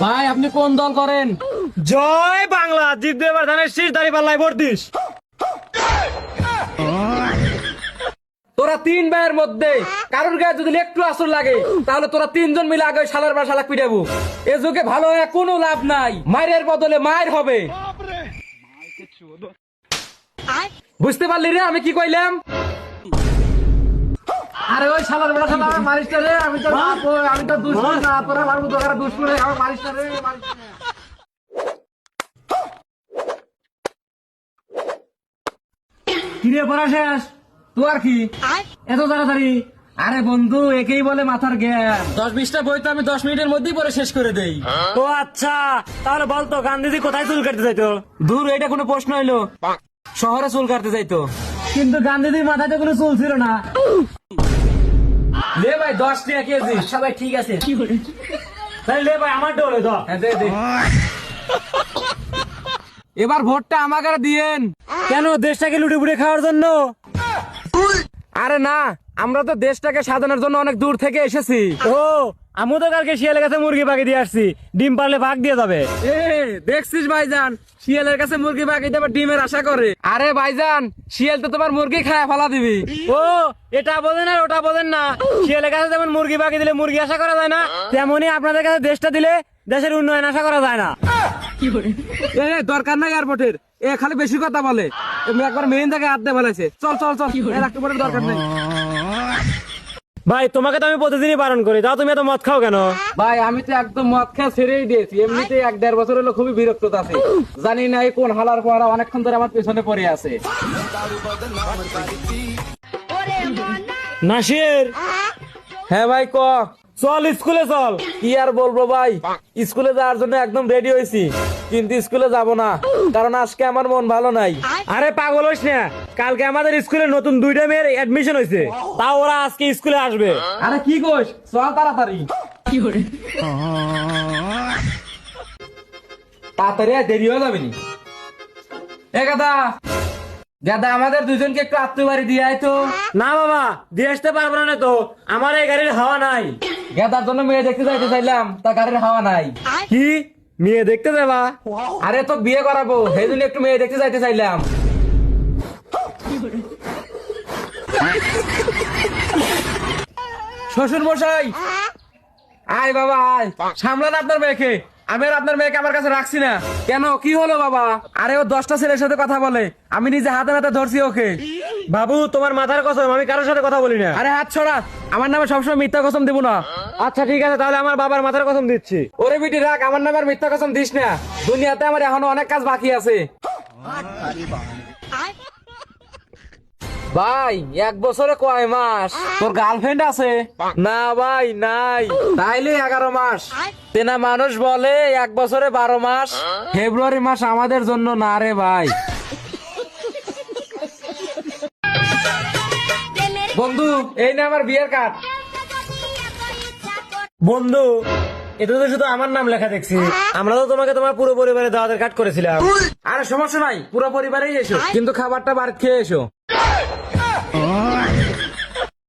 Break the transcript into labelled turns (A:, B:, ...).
A: ভাই আপনি কোন দল করেন?
B: জয় বাংলা, জিতবে এবার ধানের শীষ, দাঁড়িপাল্লায় ভোট দিস।
A: তোরা তিন ভাইয়ের মধ্যে কারোর গায়ে যদি একটু আসর লাগে তাহলে তোরা তিনজন মিলে আগে শালার বা শালা পিটাবো। এ যুগে ভালো হয়ে কোনো লাভ নাই, মায়ের বদলে মায়ের হবে। বুঝতে পারলি রে আমি কি কইলাম? আরে ওই শালার বেলা শালা আমার মারিস না রে, আমি তো বাপ, আমি তো দুশমন না, তোরা মারবো তো কারা দুশমন, আমার মারিস না রে, মারিস না। কিরে পড়া শেষ? তুই আর কি এত তাড়াতাড়ি? আরে বন্ধু, একেই বলে মাথার জ্ঞান। 10-20টা বই তো আমি 10 মিনিটের মধ্যেই পড়ে শেষ করে দেই।
B: ও আচ্ছা, তাহলে বলতো গান্ধীজি কোথায় চুল কাটতে যাইতো?
A: দূর, এটা কোনো প্রশ্ন হইলো? শহরে চুল কাটতে যাইতো। কিন্তু গান্ধীজির মাথায় তো কোনো চুল ছিল না। লে ভাই 10 টাকা কেজি। সবাই ঠিক আছে।
B: তাহলে লে ভাই আমার ডোলে দাও।
A: হ্যাঁ, দে দে। এবার ভোটটা আমাকে দিয়েন।
B: কেন, দেশটাকে লুটে পুটে খাওয়ার জন্য?
A: আরে না, আমরা তো দেশটাকে সাজানোর জন্য অনেক দূর থেকে এসেছি।
B: ও, আমি তো কালকে শিয়ালের কাছে মুরগি পাখি দিয়ে আসছি, ডিম পারলে ভাগ দিয়ে যাবে।
A: এ দেখছিস ভাইজান, শিয়ালের কাছে মুরগি বাকিতে আবার ডিমের আশা করে। আরে ভাইজান, শিয়াল তো তোমার মুরগি খায় ফেলা দিবি।
B: ও, এটা বোঝেন আর ওটা বোঝেন না। শিয়ালের কাছে যেমন মুরগি পাখি দিলে মুরগি আশা করা যায় না, তেমনি আপনাদের কাছে দেশটা দিলে দেশের উন্নয়ন আশা করা যায় না।
A: এ দরকার নাই এয়ারপোর্টের, এ খালি বেশি কথা বলে। একবার মেইন থেকে হাত দিয়ে বলেছে। চল চল চল, এয়ারপোর্টের দরকার নেই।
B: ভাই তোমাকে তো আমি প্রতিদিনই বারণ করি, তাও তুমি এত মদ খাও কেন?
A: ভাই আমি তো একদম মদ খেয়ে ছেড়েই দিয়েছি। এমনিতে 1-1.5 বছর হলো খুবই বিরক্ত আছে। জানি না এই কোন হালার পড়া অনেকক্ষণ ধরে আমার পেছনে পড়ে আছে।
B: নাসির,
A: হ্যাঁ ভাই ক।
B: চল স্কুলে চল।
A: কি আর বলবো ভাই, স্কুলে যাওয়ার জন্য একদম রেডি হয়েছি, কিন্তু স্কুলে যাব না, কারণ আজকে আমার মন ভালো নাই।
B: আরে পাগল হইস না, কালকে আমাদের স্কুলে নতুন 2টা মেয়ের এডমিশন হয়েছে, তাও ওরা আজকে স্কুলে আসবে।
A: আরে কি কইস, চল তাড়াতাড়ি। তাড়াতাড়ি আর দেরি হয়ে যাবে নি। এ গাদা গাদা, আমাদের দুজনকে একটু আত্মীয় বাড়ি দিয়ে আয় তো।
B: না বাবা, দিয়ে আসতে পারবো না তো, আমার এই গাড়ির হাওয়া নাই।
A: গাদার জন্য মেয়ে দেখতে যাইতে চাইলাম, তা গাড়ির হাওয়া নাই।
B: কি মেয়ে দেখতে যাবা?
A: আরে তো বিয়ে করাবো, সেই জন্য একটু মেয়ে দেখতে যাইতে চাইলাম। শ্বশুর মশাই, আয় বাবা আয়, সামলান আপনার মেয়েকে। আমি আর আপনার মেয়েকে আমার কাছে রাখছি না। কেন, কি হলো বাবা? আরে ও 10টা ছেলের সাথে কথা বলে, আমি নিজে হাতে হাতে ধরছি ওকে।
B: বাবু তোমার মাথার কসম, আমি কারোর সাথে কথা বলি না।
A: আরে হাত ছড়া, আমার নামে সবসময় মিথ্যা কসম দেবো না।
B: আচ্ছা ঠিক আছে, তাহলে আমার বাবার মাথার কসম দিচ্ছি।
A: ওরে বিটি রাখ, আমার নামে আর মিথ্যা কসম দিস না। দুনিয়াতে আমার এখনো অনেক কাজ বাকি আছে। ভাই 1 বছরে কয় মাস? তোর গার্লফ্রেন্ড আছে? না ভাই নাই। তাইলে 11 মাস। তেনা মানুষ বলে 1 বছরে 12 মাস। ফেব্রুয়ারি মাস আমাদের জন্য না রে ভাই। বন্ধু, এই না আমার বিয়ের কার্ড।
B: বন্ধু, এটা তো শুধু আমার নাম লেখা দেখছি, আমরা তো তোমাকে তোমার পুরো পরিবারের দাওয়াতের কার্ড করেছিলাম।
A: আরে সমস্যা নাই, পুরো পরিবারেই এসো, কিন্তু খাবারটা বার খেয়ে এসো।